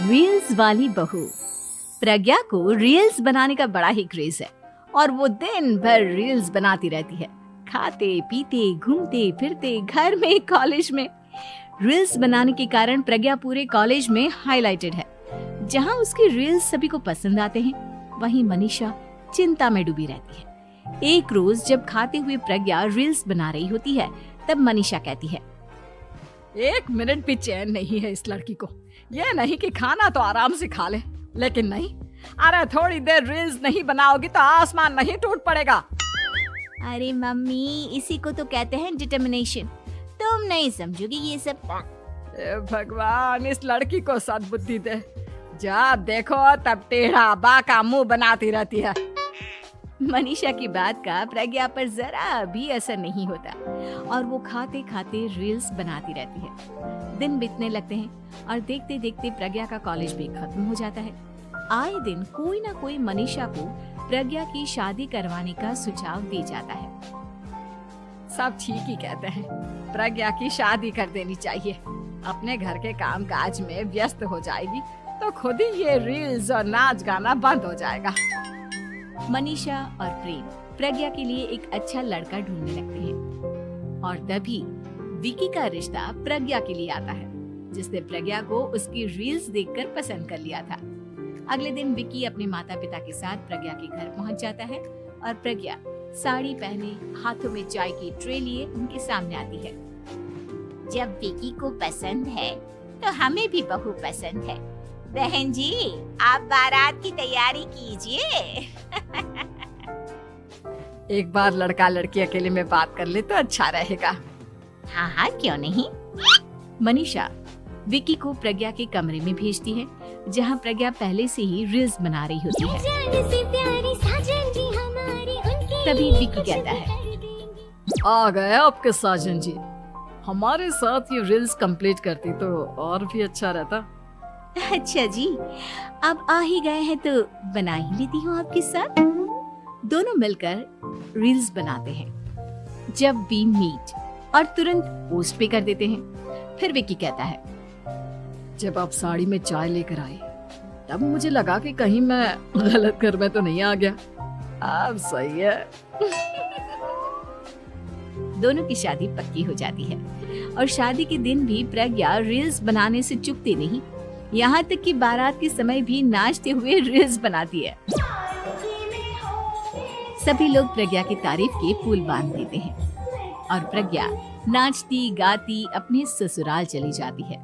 Reels वाली बहू। प्रज्ञा को रील्स बनाने का बड़ा ही क्रेज है और वो दिन भर रील्स बनाती रहती है। खाते पीते घूमते फिरते घर में कॉलेज में रील्स बनाने के कारण प्रज्ञा पूरे कॉलेज में हाईलाइटेड है। जहां उसकी रील्स सभी को पसंद आते हैं, वहीं मनीषा चिंता में डूबी रहती है। एक रोज जब खाते हुए प्रज्ञा रील्स बना रही होती है, तब मनीषा कहती है, 1 मिनट भी चैन नहीं है इस लड़की को। ये नहीं कि खाना तो आराम से खा ले, लेकिन नहीं, अरे थोड़ी देर रील्स नहीं बनाओगी तो आसमान नहीं टूट पड़ेगा। अरे मम्मी, इसी को तो कहते हैं डिटर्मिनेशन। तुम नहीं समझोगी ये सब। भगवान, इस लड़की को सद्बुद्धि दे। जब देखो तब टेढ़ा बाका मुंह बनाती रहती है। मनीषा की बात का प्रज्ञा पर जरा भी असर नहीं होता और वो खाते खाते रील्स बनाती रहती है। दिन बीतने लगते हैं और देखते देखते प्रज्ञा का कॉलेज भी खत्म हो जाता है। आए दिन कोई ना कोई मनीषा को प्रज्ञा की शादी करवाने का सुझाव दे जाता है। सब ठीक ही कहते हैं, प्रज्ञा की शादी कर देनी चाहिए। अपने घर के काम काज में व्यस्त हो जाएगी तो खुद ही ये रील्स और नाच गाना बंद हो जाएगा। मनीषा और प्रेम प्रज्ञा के लिए एक अच्छा लड़का ढूंढने लगते हैं और तभी विकी का रिश्ता प्रज्ञा के लिए आता है, जिसने प्रज्ञा को उसकी रील्स देखकर पसंद कर लिया था। अगले दिन विकी अपने माता पिता के साथ प्रज्ञा के घर पहुंच जाता है और प्रज्ञा साड़ी पहने हाथों में चाय की ट्रे लिए उनके सामने आती है। जब विकी को पसंद है तो हमें भी बहू पसंद है। बहन जी, आप बारात की तैयारी कीजिए। एक बार लड़का लड़की अकेले में बात कर ले तो अच्छा रहेगा। हाँ हाँ, क्यों नहीं। मनीषा विकी को प्रज्ञा के कमरे में भेजती है, जहां प्रज्ञा पहले से ही रील्स बना रही होती है। तभी विकी कहता है, आ गए आपके साजन जी। हमारे साथ ये रील्स कंप्लीट करती तो और भी अच्छा रहता। अच्छा जी, अब आ ही गए हैं तो बना ही लेती हूँ आपके साथ। दोनों मिलकर रील्स बनाते हैं। जब वी मीट और तुरंत पोस्ट भी कर देते हैं। फिर विकी कहता है, जब आप साड़ी में चाय लेकर आए तब मुझे लगा कि कहीं मैं गलत घर में तो नहीं आ गया। अब सही है। दोनों की शादी पक्की हो जाती है और शादी के दिन भी प्रज्ञा रील्स बनाने से चूकती नहीं। यहाँ तक कि बारात के समय भी नाचते हुए रील्स बनाती है। सभी लोग प्रज्ञा की तारीफ के पुल बांध देते हैं और प्रज्ञा नाचती गाती अपने ससुराल चली जाती है।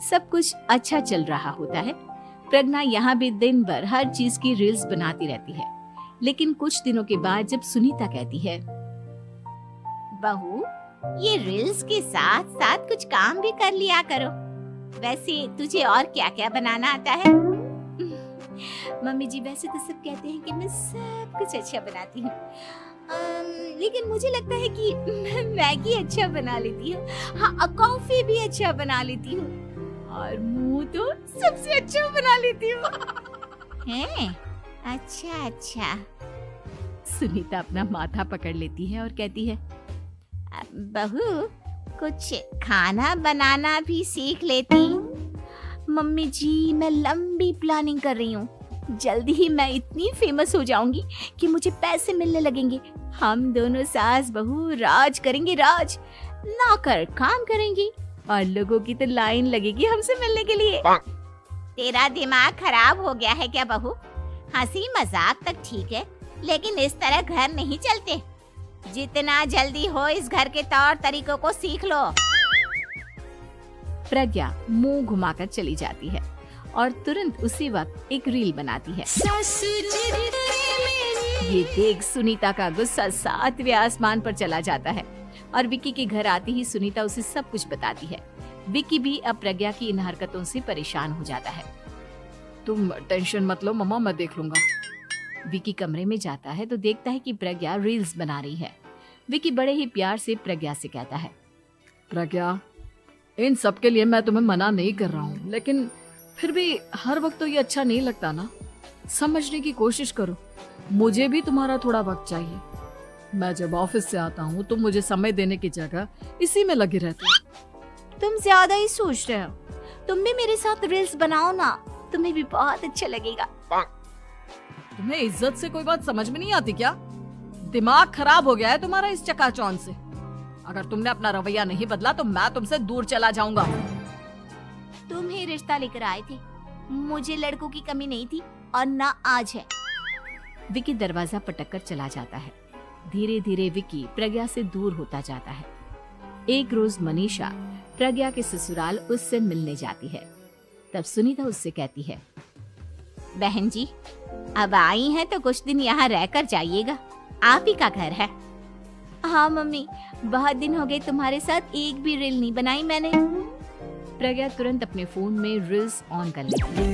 सब कुछ अच्छा चल रहा होता है। प्रज्ञा यहाँ भी दिन भर हर चीज की रील्स बनाती रहती है। लेकिन कुछ दिनों के बाद जब सुनीता कहती है, बहू, ये रील्स के साथ साथ कुछ काम भी कर लिया करो। वैसे तुझे और क्या क्या बनाना आता है? मम्मी जी, वैसे तो सब कहते हैं कि मैं सब कुछ अच्छा बनाती हूँ, लेकिन मुझे लगता है कि मैं मैगी अच्छा बना लेती हूँ। हाँ, कॉफी भी अच्छा बना लेती हूँ और मुंह तो सबसे अच्छा बना लेती हूँ। हैं? अच्छा अच्छा। सुनीता अपना माथा पकड़ लेती है और कहती है, बहू, कुछ खाना बनाना भी सीख लेती। मम्मी जी, मैं लंबी प्लानिंग कर रही हूँ। जल्दी ही मैं इतनी फेमस हो जाऊंगी कि मुझे पैसे मिलने लगेंगे। हम दोनों सास बहू राज करेंगे, राज। नौकर काम करेंगे और लोगों की तो लाइन लगेगी हमसे मिलने के लिए। तेरा दिमाग खराब हो गया है क्या बहू? हंसी मजाक तक ठीक है, लेकिन इस तरह घर नहीं चलते। जितना जल्दी हो इस घर के तौर तरीकों को सीख लो। प्रज्ञा मुंह घुमाकर चली जाती है और तुरंत उसी वक्त एक रील बनाती है। ये देख सुनीता का गुस्सा 7वें आसमान पर चला जाता है और विकी के घर आते ही सुनीता उसे सब कुछ बताती है। विकी भी अब प्रज्ञा की इन हरकतों से परेशान हो जाता है। तुम टेंशन मत लो मम्मा, मैं देख लूंगा। विकी कमरे में जाता है तो देखता है कि प्रज्ञा रील्स बना रही है। विकी बड़े ही प्यार से प्रज्ञा से कहता है, प्रज्ञा, इन सब के लिए मैं तुम्हें मना नहीं कर रहा हूँ, लेकिन फिर भी हर वक्त तो ये अच्छा नहीं लगता ना। समझने की कोशिश करो, मुझे भी तुम्हारा थोड़ा वक्त चाहिए। मैं जब ऑफिस से आता हूँ तो मुझे समय देने की जगह इसी में लगी रहती है। तुम ज्यादा ही सोच रहे हो। तुम भी मेरे साथ रील्स बनाओ ना, तुम्हें भी बहुत अच्छा लगेगा। तुम्हें इज्जत से कोई बात समझ में नहीं आती क्या? दिमाग खराब हो गया है तुम्हारा इस चकाचौंध से। अगर तुमने अपना रवैया नहीं बदला तो मैं तुमसे दूर चला जाऊंगा। तुम ही रिश्ता लेकर आए थे, मुझे लड़कों की कमी नहीं थी और ना आज है। विकी दरवाजा पटक कर चला जाता है। धीरे धीरे विकी प्रज्ञा से दूर होता जाता है। एक रोज मनीषा प्रज्ञा के ससुराल उससे मिलने जाती है। तब सुनीता उससे कहती है, बहन जी, अब आई हैं तो कुछ दिन यहाँ रहकर जाइएगा, आप ही का घर है। हाँ मम्मी, बहुत दिन हो गए तुम्हारे साथ एक भी रील नहीं बनाई मैंने। प्रज्ञा तुरंत अपने फोन में रील्स ऑन कर लेती है।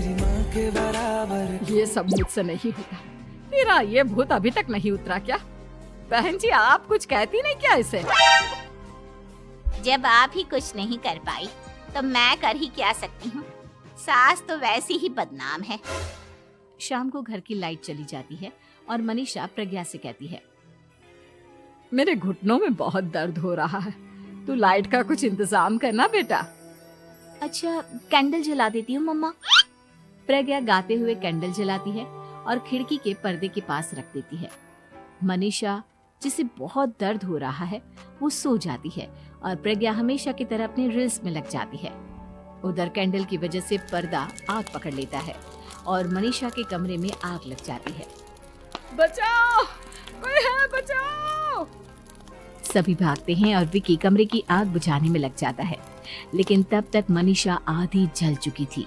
ये सब मुझसे नहीं होता। तेरा ये भूत अभी तक नहीं उतरा क्या? बहन जी, आप कुछ कहती नहीं क्या इसे? जब आप ही कुछ नहीं कर पाई तो मैं कर ही क्या सकती हूँ। सास तो वैसी ही बदनाम है। शाम को घर की लाइट चली जाती है और मनीषा प्रज्ञा से कहती है, मेरे घुटनों में बहुत दर्द हो रहा है, तू लाइट का कुछ इंतजाम करना बेटा। अच्छा, कैंडल जला देती हूँ मम्मा। प्रज्ञा गाते हुए कैंडल जलाती है और खिड़की के पर्दे के पास रख देती है। मनीषा, जिसे बहुत दर्द हो रहा है, वो सो जाती है और प्रज्ञा हमेशा की तरह अपने रील्स में लग जाती है। उधर कैंडल की वजह से पर्दा आग पकड़ लेता है और मनीषा के कमरे में आग लग जाती है। बचाओ, कोई है, बचाओ। सभी भागते हैं और विकी कमरे की आग बुझाने में लग जाता है, लेकिन तब तक मनीषा आधी जल चुकी थी।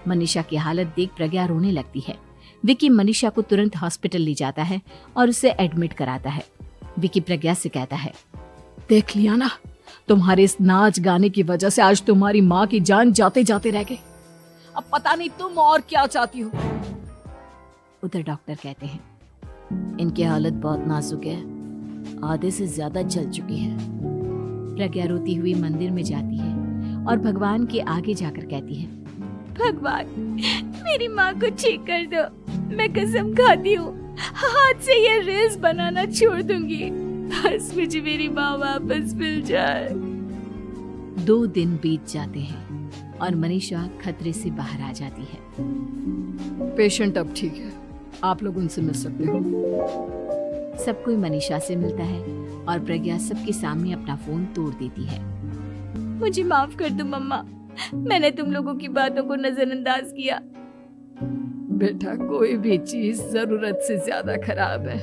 मनीषा की हालत देख प्रज्ञा रोने लगती है। विकी मनीषा को तुरंत हॉस्पिटल ले जाता है और उसे एडमिट कराता है। विकी प्रज्ञा से कहता है, देख लिया ना, तुम्हारे इस नाच गाने की वजह से आज तुम्हारी माँ की जान जाते जाते रह गई। अब पता नहीं तुम और क्या चाहती हो। उधर डॉक्टर कहते हैं, इनकी हालत बहुत नाजुक है, आधे से ज्यादा जल चुकी है। प्रज्ञा रोती हुई मंदिर में जाती है और भगवान के आगे जाकर कहती है, भगवान, मेरी माँ को ठीक कर दो। मैं कसम खाती हूँ, हाथ से ये रील्स बनाना छोड़ दूंगी, बस मुझे मेरी माँ वापस मिल जाए। 2 दिन बीत जाते हैं और मनीषा खतरे से बाहर आ जाती है। पेशेंट अब ठीक है, आप लोग उनसे मिल सकते हो। सब कोई मनीषा से मिलता है और प्रज्ञा सबके सामने अपना फोन तोड़ देती है। मुझे माफ कर दो मम्मा, मैंने तुम लोगों की बातों को नजरअंदाज किया। बेटा, कोई भी चीज जरूरत से ज्यादा खराब है।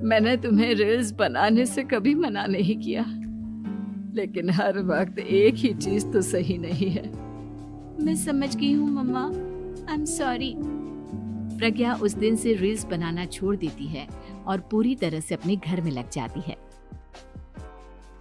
मैंने तुम्हें रील्स बनाने से कभी मना नहीं किया, लेकिन हर वक्त एक ही चीज तो सही नहीं है। मैं समझ गई हूँ मम्मा, आई एम सॉरी। प्रज्ञा उस दिन से रील्स बनाना छोड़ देती है और पूरी तरह से अपने घर में लग जाती है।